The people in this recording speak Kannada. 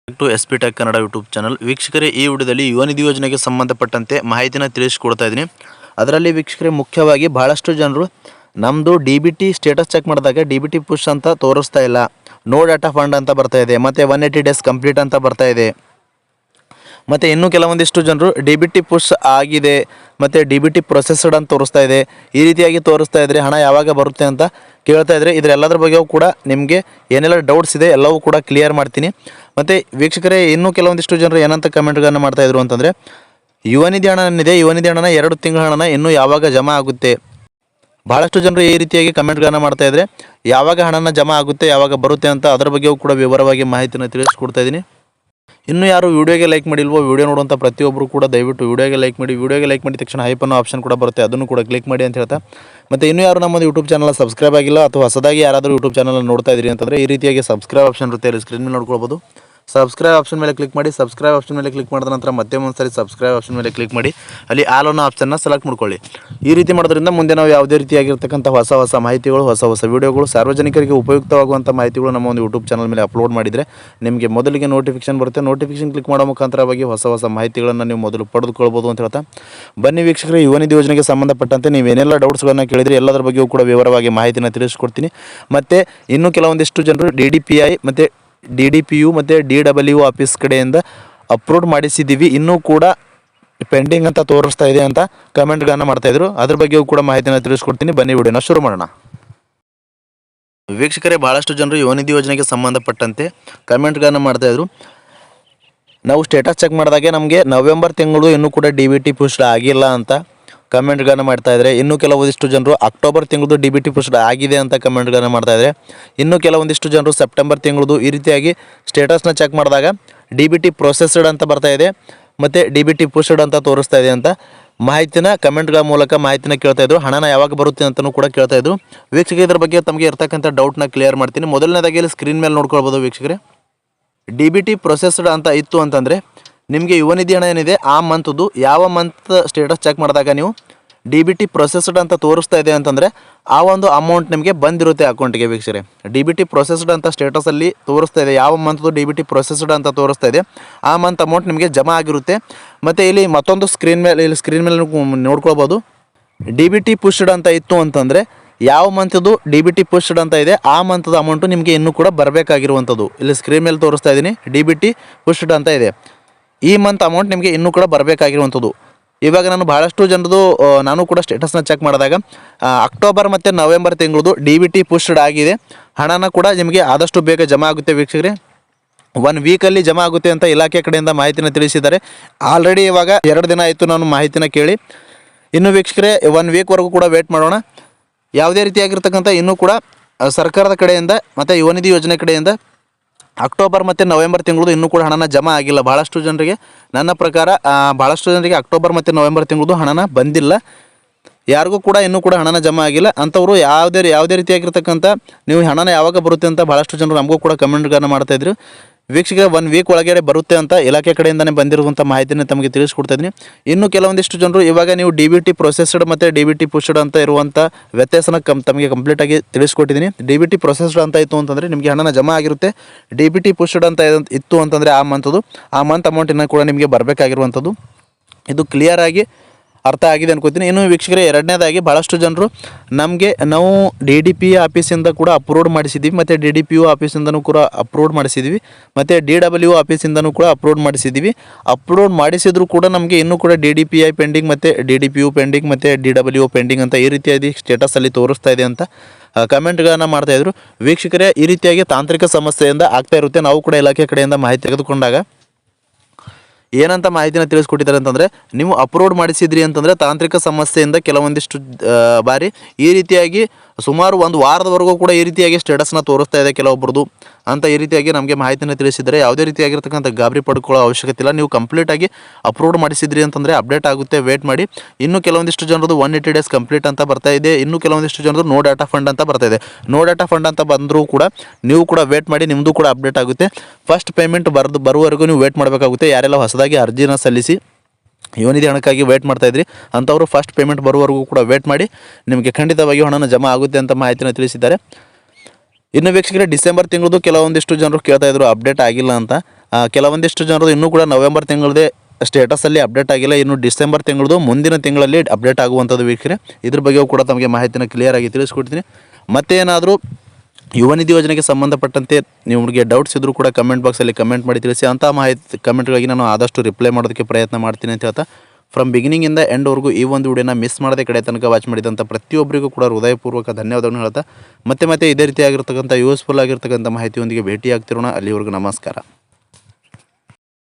To SP Tech Kannada YouTube channel. ವೀಕ್ಷಕರೇ, ಈ ವಿಡಿಯೋದಲ್ಲಿ ಯುವ ನಿಧಿ ಯೋಜನೆಗೆ ಸಂಬಂಧಪಟ್ಟಂತೆ ಮಾಹಿತಿನ ತಿಳಿಸಿಕೊಡ್ತಾ ಇದ್ದೀನಿ. ಅದರಲ್ಲಿ ವೀಕ್ಷಕರೇ, ಮುಖ್ಯವಾಗಿ ಬಹಳಷ್ಟು ಜನರು ನಮ್ಮದು DBT ಸ್ಟೇಟಸ್ ಚೆಕ್ ಮಾಡಿದಾಗ DBT ಪುಷ್ ಅಂತ ತೋರಿಸ್ತಾ ಇಲ್ಲ, ನೋ ಡಾಟಾ ಫಂಡ್ ಅಂತ ಬರ್ತಾ ಇದೆ, ಮತ್ತು 180 ಡೇಸ್ ಕಂಪ್ಲೀಟ್ ಅಂತ ಬರ್ತಾ ಇದೆ. ಮತ್ತು ಇನ್ನೂ ಕೆಲವೊಂದಿಷ್ಟು ಜನರು DBT ಪುಷ್ ಆಗಿದೆ ಮತ್ತು DBT ಪ್ರೊಸೆಸ್ಡ್ ಅಂತ ತೋರಿಸ್ತಾ ಇದೆ. ಈ ರೀತಿಯಾಗಿ ತೋರಿಸ್ತಾ ಇದ್ದರೆ ಹಣ ಯಾವಾಗ ಬರುತ್ತೆ ಅಂತ ಕೇಳ್ತಾ ಇದ್ದರೆ, ಇದರೆಲ್ಲದರ ಬಗ್ಗೆಯೂ ಕೂಡ ನಿಮಗೆ ಏನೆಲ್ಲ ಡೌಟ್ಸ್ ಇದೆ ಎಲ್ಲವೂ ಕೂಡ ಕ್ಲಿಯರ್ ಮಾಡ್ತೀನಿ. ಮತ್ತು ವೀಕ್ಷಕರೇ, ಇನ್ನೂ ಕೆಲವೊಂದಿಷ್ಟು ಜನರು ಏನಂತ ಕಮೆಂಟ್ಗಳನ್ನು ಮಾಡ್ತಾಯಿದ್ರು ಅಂತಂದರೆ, ಯುವ ನಿಧಿ ಹಣ ಏನಿದೆ, ಯುವ ನಿಧಿ ಹಣನ 2 ತಿಂಗಳ ಹಣನ ಇನ್ನೂ ಯಾವಾಗ ಜಮಾ ಆಗುತ್ತೆ. ಭಾಳಷ್ಟು ಜನರು ಈ ರೀತಿಯಾಗಿ ಕಮೆಂಟ್ಗಳನ್ನು ಮಾಡ್ತಾಯಿದ್ರೆ, ಯಾವಾಗ ಹಣನ ಜಮಾ ಆಗುತ್ತೆ, ಯಾವಾಗ ಬರುತ್ತೆ ಅಂತ ಅದರ ಬಗ್ಗೆಯೂ ಕೂಡ ವಿವರವಾಗಿ ಮಾಹಿತಿನ ತಿಳಿಸ್ಕೊಡ್ತಾ ಇದ್ದೀನಿ. ಇನ್ನೂ ಯಾರು ವೀಡಿಯೋಗೆ ಲೈಕ್ ಮಾಡಿಲ್ವೋ, ವೀಡಿಯೋ ನೋಡುವಂಥ ಪ್ರತಿಯೊಬ್ಬರು ಕೂಡ ದಯವಿಟ್ಟು ವೀಡಿಯೋಗೆ ಲೈಕ್ ಮಾಡಿ. ವೀಡಿಯೋಗೆ ಲೈಕ್ ಮಾಡಿದ ತಕ್ಷಣ ಹೈಪ್ ಅನ್ನೋ ಆಪ್ಷನ್ ಕೂಡ ಬರುತ್ತೆ, ಅದನ್ನು ಕೂಡ ಕ್ಲಿಕ್ ಮಾಡಿ ಅಂತ ಹೇಳ್ತಾ, ಮತ್ತು ಇನ್ನೂ ಯಾರು ನಮ್ಮದು ಯೂಟ್ಯೂಬ್ ಚಾನಲ್ ಸಬ್ಸ್ಕ್ರೈಬ್ ಆಗಿಲ್ಲ ಅಥವಾ ಹೊಸದಾಗಿ ಯಾರಾದರೂ ಯೂಟ್ಯೂಬ್ ಚಾನಲ್ ನೋಡ್ತಾ ಇದ್ದೀರಿ ಅಂತಂದರೆ, ಈ ರೀತಿಯಾಗಿ ಸಬ್ಸ್ಕ್ರೈಬ್ ಆಪ್ಷನ್ ಇರುತ್ತೆ, ಅಲ್ಲಿ ಸ್ಕ್ರೀನ್ ಮೇಲೆ ನೋಡ್ಕೊಳ್ಬೋದು. ಸಬ್ಸ್ಕ್ರೈಬ್ ಆಪ್ಷನ್ ಮೇಲೆ ಕ್ಲಿಕ್ ಮಾಡಿ. ಸಬ್ಸ್ಕ್ರೈಬ್ ಆಪ್ಷನ್ ಮೇಲೆ ಕ್ಲಿಕ್ ಮಾಡಿದ ನಂತರ ಮತ್ತೆ ಒಂದು ಸಾರಿ ಸಬ್ಸ್ಕ್ರೈಬ್ ಆಪ್ಷನ್ ಮೇಲೆ ಕ್ಲಿಕ್ ಮಾಡಿ, ಅಲ್ಲಿ ಆಲ್ ಅನ್ನೋ ಆಪ್ಷನ್ನ ಸೆಲೆಕ್ಟ್ ಮಾಡ್ಕೊಳ್ಳಿ. ಈ ರೀತಿ ಮಾಡೋದ್ರಿಂದ ಮುಂದೆ ನಾವು ಯಾವುದೇ ರೀತಿಯಾಗಿರ್ತಕ್ಕಂಥ ಹೊಸ ವೀಡಿಯೋಗಳು, ಹೊಸ ವೀಡಿಯೋಗಳು, ಸಾರ್ವಜನಿಕರಿಗೆ ಉಪಯುಕ್ತವಾಗುವಂಥ ಮಾಹಿತಿಗಳು ನಮ್ಮ ಒಂದು ಯೂಟ್ಯೂಬ್ ಚಾನಲ್ ಮೇಲೆ ಅಪ್ಲೋಡ್ ಮಾಡಿದರೆ ನಿಮಗೆ ಮೊದಲಿಗೆ ನೋಟಿಫಿಕೇಶನ್ ಬರುತ್ತೆ. ನೋಟಿಫಿಕೇಶನ್ ಕ್ಲಿಕ್ ಮಾಡೋ ಮುಖಾಂತರವಾಗಿ ಹೊಸ ಮಾಹಿತಿಗಳನ್ನು ನೀವು ಮೊದಲು ಪಡೆದುಕೊಳ್ಬೋದು ಅಂತ ಹೇಳ್ತಾ, ಬನ್ನಿ ವೀಕ್ಷಕರೇ, ಯುವ ನಿಧಿ ಯೋಜನೆಗೆ ಸಂಬಂಧಪಟ್ಟಂತೆ ನೀವೇನೆಲ್ಲ ಡೌಟ್ಸ್ಗಳನ್ನು ಕೇಳಿದರೆ ಎಲ್ಲದರ ಬಗ್ಗೆಯೂ ಕೂಡ ವಿವರವಾಗಿ ಮಾಹಿತಿನ ತಿಳಿಸ್ಕೊಡ್ತೀನಿ. ಮತ್ತು ಇನ್ನೂ ಕೆಲವೊಂದಿಷ್ಟು ಜನರು DDPI ಮತ್ತು DDPU ಮತ್ತು DW ಆಫೀಸ್ ಕಡೆಯಿಂದ ಅಪ್ರೂವ್ ಮಾಡಿಸಿದ್ದೀವಿ, ಇನ್ನೂ ಕೂಡ ಪೆಂಡಿಂಗ್ ಅಂತ ತೋರಿಸ್ತಾ ಇದೆ ಅಂತ ಕಮೆಂಟ್ಗಳನ್ನು ಮಾಡ್ತಾಯಿದ್ರು. ಅದ್ರ ಬಗ್ಗೆಯೂ ಕೂಡ ಮಾಹಿತಿನ ತಿಳಿಸ್ಕೊಡ್ತೀನಿ. ಬನ್ನಿ ವಿಡಿಯೋನ ಶುರು ಮಾಡೋಣ. ವೀಕ್ಷಕರೇ, ಭಾಳಷ್ಟು ಜನರು ಯುವ ನಿಧಿ ಯೋಜನೆಗೆ ಸಂಬಂಧಪಟ್ಟಂತೆ ಕಮೆಂಟ್ಗಳನ್ನು ಮಾಡ್ತಾಯಿದ್ರು. ನಾವು ಸ್ಟೇಟಸ್ ಚೆಕ್ ಮಾಡಿದಾಗೆ ನಮಗೆ ನವೆಂಬರ್ ತಿಂಗಳು ಇನ್ನೂ ಕೂಡ DBT ಪುಷ್ ಆಗಿಲ್ಲ ಅಂತ ಕಮೆಂಟ್ಗಳನ್ನು ಮಾಡ್ತಾಯಿದ್ದಾರೆ. ಇನ್ನೂ ಕೆಲವೊಂದಿಷ್ಟು ಜನರು ಅಕ್ಟೋಬರ್ ತಿಂಗಳದು DBT ಪುಷ್ ಆಗಿದೆ ಅಂತ ಕಮೆಂಟ್ಗಳನ್ನು ಮಾಡ್ತಾಯಿದ್ದಾರೆ. ಇನ್ನೂ ಕೆಲವೊಂದಿಷ್ಟು ಜನರು ಸೆಪ್ಟೆಂಬರ್ ತಿಂಗಳದು ಈ ರೀತಿಯಾಗಿ ಸ್ಟೇಟಸ್ನ ಚೆಕ್ ಮಾಡಿದಾಗ DBT ಪ್ರೊಸೆಸ್ಡ್ ಅಂತ ಬರ್ತಾಯಿದೆ ಮತ್ತು DBT ಪುಷ್ಡ್ ಅಂತ ತೋರಿಸ್ತಾ ಇದೆ ಅಂತ ಮಾಹಿತಿನ ಕಮೆಂಟ್ಗಳ ಮೂಲಕ ಮಾಹಿತಿನ ಕೇಳ್ತಾಯಿದ್ರು. ಹಣನ ಯಾವಾಗ ಬರುತ್ತೆ ಅಂತಲೂ ಕೂಡ ಕೇಳ್ತಾಯಿದ್ರು. ವೀಕ್ಷಕರೇ, ಇದ್ರ ಬಗ್ಗೆ ತಮಗೆ ಇರ್ತಕ್ಕಂಥ ಡೌಟ್ನ ಕ್ಲಿಯರ್ ಮಾಡ್ತೀನಿ. ಮೊದಲನೇದಾಗಿ ಇಲ್ಲಿ ಸ್ಕ್ರೀನ್ ಮೇಲೆ ನೋಡ್ಕೊಳ್ಬೋದು ವೀಕ್ಷಕರೇ, DBT ಪ್ರೊಸೆಸ್ಡ್ ಅಂತ ಇತ್ತು ಅಂತಂದರೆ ನಿಮಗೆ ಯುವ ನಿಧಿ ಹಣ ಏನಿದೆ ಆ ಮಂತ್ದು ಯಾವ ಮಂತ್ ಸ್ಟೇಟಸ್ ಚೆಕ್ ಮಾಡಿದಾಗ ನೀವು DBT ಪ್ರೊಸೆಸ್ಡ್ ಅಂತ ತೋರಿಸ್ತಾ ಇದೆ ಅಂತಂದರೆ ಆ ಒಂದು ಅಮೌಂಟ್ ನಿಮಗೆ ಬಂದಿರುತ್ತೆ ಅಕೌಂಟಿಗೆ. ವೀಕ್ಷಕರೇ, DBT ಪ್ರೊಸೆಸ್ಡ್ ಅಂತ ಸ್ಟೇಟಸಲ್ಲಿ ತೋರಿಸ್ತಾ ಇದೆ, ಯಾವ ಮಂತ್ದು DBT ಪ್ರೊಸೆಸ್ಡ್ ಅಂತ ತೋರಿಸ್ತಾ ಇದೆ ಆ ಮಂತ್ ಅಮೌಂಟ್ ನಿಮಗೆ ಜಮಾ ಆಗಿರುತ್ತೆ. ಮತ್ತು ಇಲ್ಲಿ ಮತ್ತೊಂದು ಸ್ಕ್ರೀನ್ ಮೇಲೆ ನೋಡ್ಕೊಳ್ಬೋದು, DBT ಪುಷ್ಡ್ ಅಂತ ಇತ್ತು ಅಂತಂದರೆ ಯಾವ ಮಂತ್ದು DBT ಪುಷ್ಡ್ ಅಂತ ಇದೆ ಆ ಮಂತ್ದ ಅಮೌಂಟು ನಿಮಗೆ ಇನ್ನೂ ಕೂಡ ಬರಬೇಕಾಗಿರುವಂಥದ್ದು. ಇಲ್ಲಿ ಸ್ಕ್ರೀನ್ ಮೇಲೆ ತೋರಿಸ್ತಾ ಇದ್ದೀನಿ, DBT ಪುಷ್ಡ್ ಅಂತ ಇದೆ, ಈ ಮಂತ್ ಅಮೌಂಟ್ ನಿಮಗೆ ಇನ್ನೂ ಕೂಡ ಬರಬೇಕಾಗಿರುವಂಥದ್ದು. ಇವಾಗ ನಾನು ಭಾಳಷ್ಟು ಜನರದು ನಾನು ಕೂಡ ಸ್ಟೇಟಸ್ನ ಚೆಕ್ ಮಾಡಿದಾಗ ಅಕ್ಟೋಬರ್ ಮತ್ತು ನವೆಂಬರ್ ತಿಂಗಳದು DBT ಪುಷ್ಡ್ ಆಗಿದೆ, ಹಣನ ಕೂಡ ನಿಮಗೆ ಆದಷ್ಟು ಬೇಗ ಜಮಾ ಆಗುತ್ತೆ. ವೀಕ್ಷಕರೇ, 1 ವೀಕಲ್ಲಿ ಜಮಾ ಆಗುತ್ತೆ ಅಂತ ಇಲಾಖೆ ಕಡೆಯಿಂದ ಮಾಹಿತಿನ ತಿಳಿಸಿದ್ದಾರೆ. ಆಲ್ರೆಡಿ ಇವಾಗ 2 ದಿನ ಆಯಿತು ನಾನು ಮಾಹಿತಿನ ಕೇಳಿ. ಇನ್ನು ವೀಕ್ಷಕರೇ, 1 ವೀಕ್ವರೆಗೂ ಕೂಡ ವೇಟ್ ಮಾಡೋಣ. ಯಾವುದೇ ರೀತಿಯಾಗಿರ್ತಕ್ಕಂಥ ಇನ್ನೂ ಕೂಡ ಸರ್ಕಾರದ ಕಡೆಯಿಂದ ಮತ್ತು ಯುವ ನಿಧಿ ಯೋಜನೆ ಕಡೆಯಿಂದ ಅಕ್ಟೋಬರ್ ಮತ್ತು ನವೆಂಬರ್ ತಿಂಗಳದು ಇನ್ನೂ ಕೂಡ ಹಣನ ಜಮಾ ಆಗಿಲ್ಲ. ಭಾಳಷ್ಟು ಜನರಿಗೆ, ನನ್ನ ಪ್ರಕಾರ ಭಾಳಷ್ಟು ಜನರಿಗೆ ಅಕ್ಟೋಬರ್ ಮತ್ತು ನವೆಂಬರ್ ತಿಂಗಳದು ಹಣನ ಬಂದಿಲ್ಲ. ಯಾರಿಗೂ ಕೂಡ ಇನ್ನೂ ಕೂಡ ಹಣನ ಜಮಾ ಆಗಿಲ್ಲ. ಅಂಥವರು ಯಾವುದೇ ರೀತಿಯಾಗಿರ್ತಕ್ಕಂಥ ನೀವು ಹಣನ ಯಾವಾಗ ಬರುತ್ತೆ ಅಂತ ಭಾಳಷ್ಟು ಜನರು ನಮಗೂ ಕೂಡ ಕಮೆಂಟ್ಗಳನ್ನು ಮಾಡ್ತಾಯಿದ್ರು. ವೀಕ್ಷಕರೇ, 1 ವೀಕ್ ಒಳಗಡೆ ಬರುತ್ತೆ ಅಂತ ಇಲಾಖೆ ಕಡೆಯಿಂದನೇ ಬಂದಿರುವಂಥ ಮಾಹಿತಿನ ತಮಗೆ ತಿಳಿಸ್ಕೊಡ್ತಾಯಿದ್ದೀನಿ. ಇನ್ನು ಕೆಲವೊಂದಿಷ್ಟು ಜನರು ಇವಾಗ ನೀವು DBT ಪ್ರೊಸೆಸ್ಡ್ ಮತ್ತು DBT ಪುಷ್ಡ್ ಅಂತ ಇರುವಂಥ ವ್ಯತ್ಯಾಸನ ತಮಗೆ ಕಂಪ್ಲೀಟಾಗಿ ತಿಳಿಸ್ಕೊಟ್ಟಿದ್ದೀನಿ. DBT ಪ್ರೊಸೆಸ್ಡ್ ಅಂತ ಇತ್ತು ಅಂತಂದರೆ ನಿಮಗೆ ಹಣನ ಜಮಾ ಆಗಿರುತ್ತೆ. DBT ಪುಷ್ಡ್ ಅಂತ ಇತ್ತು ಅಂತಂದರೆ ಆ ಮಂತ್ ಅಮೌಂಟ್ ಇನ್ನೂ ಕೂಡ ನಿಮಗೆ ಬರಬೇಕಾಗಿರುವಂಥದ್ದು. ಇದು ಕ್ಲಿಯರಾಗಿ ಅರ್ಥ ಆಗಿದೆ ಅನ್ಕೋತೀನಿ. ಇನ್ನು ವೀಕ್ಷಕರೇ, ಎರಡನೇದಾಗಿ ಭಾಳಷ್ಟು ಜನರು ನಾವು DDP ಆಫೀಸಿಂದ ಕೂಡ ಅಪ್ರೂವ್ ಮಾಡಿಸಿದ್ದೀವಿ ಮತ್ತು DDPU ಆಫೀಸಿಂದನೂ ಕೂಡ ಅಪ್ರೂವ್ ಮಾಡಿಸಿದ್ದೀವಿ ಮತ್ತು DW ಆಫೀಸಿಂದನೂ ಕೂಡ ಅಪ್ರೂವ್ ಮಾಡಿಸಿದ್ದೀವಿ. ಅಪ್ರೂವ್ ಮಾಡಿಸಿದ್ರು ಕೂಡ ನಮಗೆ ಇನ್ನೂ ಕೂಡ DDPI ಪೆಂಡಿಂಗ್ ಮತ್ತು DDPU ಪೆಂಡಿಂಗ್ ಮತ್ತು DW ಪೆಂಡಿಂಗ್ ಅಂತ ಈ ರೀತಿಯಾಗಿ ಸ್ಟೇಟಸಲ್ಲಿ ತೋರಿಸ್ತಾ ಇದೆ ಅಂತ ಕಮೆಂಟ್ಗಳನ್ನು ಮಾಡ್ತಾಯಿದ್ರು. ವೀಕ್ಷಕರೇ, ಈ ರೀತಿಯಾಗಿ ತಾಂತ್ರಿಕ ಸಮಸ್ಯೆಯಿಂದ ಆಗ್ತಾ ಇರುತ್ತೆ. ನಾವು ಕೂಡ ಇಲಾಖೆ ಕಡೆಯಿಂದ ಮಾಹಿತಿ ತೆಗೆದುಕೊಂಡಾಗ ಏನಂತ ಮಾಹಿತಿನ ತಿಳಿಸ್ಕೊಟ್ಟಿದ್ದಾರೆ ಅಂತಂದರೆ, ನೀವು ಅಪ್ರೂವ್ ಮಾಡಿಸಿದ್ರಿ ಅಂತಂದರೆ ತಾಂತ್ರಿಕ ಸಮಸ್ಯೆಯಿಂದ ಕೆಲವೊಂದಿಷ್ಟು ಬಾರಿ ಈ ರೀತಿಯಾಗಿ ಸುಮಾರು 1 ವಾರದವರೆಗೂ ಕೂಡ ಈ ರೀತಿಯಾಗಿ ಸ್ಟೇಟಸ್ನ ತೋರಿಸ್ತಾ ಇದೆ ಕೆಲವೊಬ್ಬರದು ಅಂತ ಈ ರೀತಿಯಾಗಿ ನಮಗೆ ಮಾಹಿತಿನ ತಿಳಿಸಿದರೆ, ಯಾವುದೇ ರೀತಿಯಾಗಿರ್ತಕ್ಕಂಥ ಗಾಬರಿ ಪಡ್ಕೊಳ್ಳೋ ಅವಶ್ಯಕತೆ ಇಲ್ಲ. ನೀವು ಕಂಪ್ಲೀಟಾಗಿ ಅಪ್ರೂವ್ ಮಾಡಿಸಿದ್ರಿ ಅಂತಂದರೆ ಅಪ್ಡೇಟ್ ಆಗುತ್ತೆ, ವೇಟ್ ಮಾಡಿ. ಇನ್ನೂ ಕೆಲವೊಂದಿಷ್ಟು ಜನರದು 180 ಡೇಸ್ ಕಂಪ್ಲೀಟ್ ಅಂತ ಬರ್ತಾ ಇದೆ. ಇನ್ನೂ ಕೆಲವೊಂದಿಷ್ಟು ಜನರದು ನೋ ಡಾಟಾ ಫಂಡ್ ಅಂತ ಬರ್ತಾ ಇದೆ. ನೋ ಡಾಟಾ ಫಂಡ್ ಅಂತ ಬಂದರೂ ಕೂಡ ನೀವು ಕೂಡ ವೇಟ್ ಮಾಡಿ, ನಿಮ್ಮದು ಕೂಡ ಅಪ್ಡೇಟ್ ಆಗುತ್ತೆ. ಫಸ್ಟ್ ಪೇಮೆಂಟ್ ಬರುವವರೆಗೂ ನೀವು ವೇಟ್ ಮಾಡಬೇಕಾಗುತ್ತೆ. ಯಾರೆಲ್ಲ ಹೊಸದಾಗಿ ಅರ್ಜಿನ ಸಲ್ಲಿಸಿ ಯುವ ನಿಧಿ ಹಣಕ್ಕಾಗಿ ವೇಟ್ ಮಾಡ್ತಾಯಿದ್ರಿ ಅಂಥವರು ಫಸ್ಟ್ ಪೇಮೆಂಟ್ ಬರುವವರೆಗೂ ಕೂಡ ವೇಟ್ ಮಾಡಿ, ನಿಮಗೆ ಖಂಡಿತವಾಗಿ ಹಣನ ಜಮಾ ಆಗುತ್ತೆ ಅಂತ ಮಾಹಿತಿನ ತಿಳಿಸಿದ್ದಾರೆ. ಇನ್ನು ವೀಕ್ಷಕರೇ, ಡಿಸೆಂಬರ್ ತಿಂಗಳದು ಕೆಲವೊಂದಿಷ್ಟು ಜನರು ಕೇಳ್ತಾಯಿದ್ರು ಅಪ್ಡೇಟ್ ಆಗಿಲ್ಲ ಅಂತ. ಕೆಲವೊಂದಿಷ್ಟು ಜನರು ಇನ್ನೂ ಕೂಡ ನವೆಂಬರ್ ತಿಂಗಳದೇ ಸ್ಟೇಟಸಲ್ಲಿ ಅಪ್ಡೇಟ್ ಆಗಿಲ್ಲ. ಇನ್ನು ಡಿಸೆಂಬರ್ ತಿಂಗಳದು ಮುಂದಿನ ತಿಂಗಳಲ್ಲಿ ಅಪ್ಡೇಟ್ ಆಗುವಂಥದ್ದು ವೀಕ್ಷಕರೇ. ಇದ್ರ ಬಗ್ಗೆಯೂ ಕೂಡ ತಮಗೆ ಮಾಹಿತಿನ ಕ್ಲಿಯರ್ ಆಗಿ ತಿಳಿಸ್ಕೊಡ್ತೀನಿ. ಮತ್ತೇನಾದರೂ ಯುವ ನಿಧಿ ಯೋಜನೆಗೆ ಸಂಬಂಧಪಟ್ಟಂತೆ ನಿಮಗೆ ಡೌಟ್ಸ್ ಇದ್ದರೂ ಕೂಡ ಕಮೆಂಟ್ ಬಾಕ್ಸಲ್ಲಿ ಕಮೆಂಟ್ ಮಾಡಿ ತಿಳಿಸಿ. ಅಂಥ ಮಾಹಿತಿ ಕಮೆಂಟ್ಗಳಿಗೆ ನಾನು ಆದಷ್ಟು ರಿಪ್ಲೈ ಮಾಡೋದಕ್ಕೆ ಪ್ರಯತ್ನ ಮಾಡ್ತೀನಿ ಅಂತ ಹೇಳ್ತಾ, ಫ್ರಮ್ ಬಿಗಿನಿಂಗಿಂದ ಎಂಡ್ವರೆಗೂ ಈ ಒಂದು ವಿಡಿಯೋನ ಮಿಸ್ ಮಾಡದೆ ಕಡೆ ತನಕ ವಾಚ್ ಮಾಡಿದಂಥ ಪ್ರತಿಯೊಬ್ಬರಿಗೂ ಕೂಡ ಹೃದಯಪೂರ್ವಕ ಧನ್ಯವಾದಗಳನ್ನು ಹೇಳ್ತಾ ಮತ್ತೆ ಇದೇ ರೀತಿಯಾಗಿರ್ತಕ್ಕಂಥ ಯೂಸ್ಫುಲ್ ಆಗಿರ್ತಕ್ಕಂಥ ಮಾಹಿತಿಯೊಂದಿಗೆ ಭೇಟಿಯಾಗ್ತಿರೋಣ. ಅಲ್ಲಿವರೆಗೂ ನಮಸ್ಕಾರ.